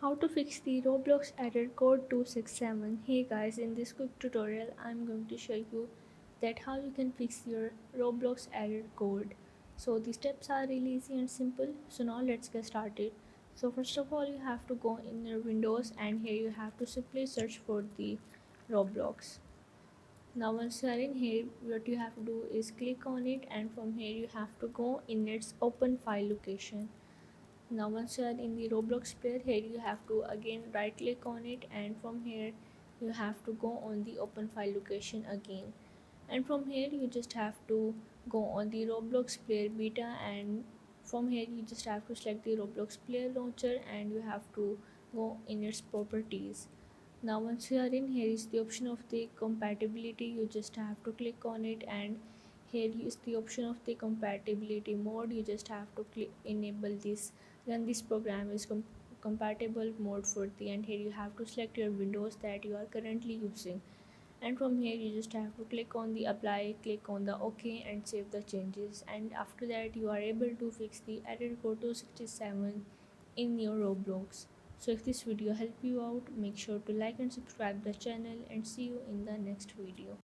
How to fix the Roblox error code 267. Hey guys, in this quick tutorial I'm going to show you that how you can fix your Roblox error code. So the steps are really easy and simple. So now let's get started. So first of all you have to go in your Windows and here you have to simply search for the Roblox. Now once you are in here, what you have to do is click on it and from here you have to go in its open file location. Now once you are in the Roblox player, here you have to again right click on it and from here you have to go on the open file location again, and from here you just have to go on the Roblox player beta, and from here you just have to select the Roblox player launcher and you have to go in its properties. Now once you are in, here is the option of the compatibility. You just have to click on it and here is the option of the compatibility mode. You just have to click enable this, then this program is compatible mode for the, and here you have to select your Windows that you are currently using, and from here you just have to click on the apply, click on the OK and save the changes, and after that you are able to fix the error code 267 in your Roblox. So if this video helped you out, make sure to like and subscribe the channel and see you in the next video.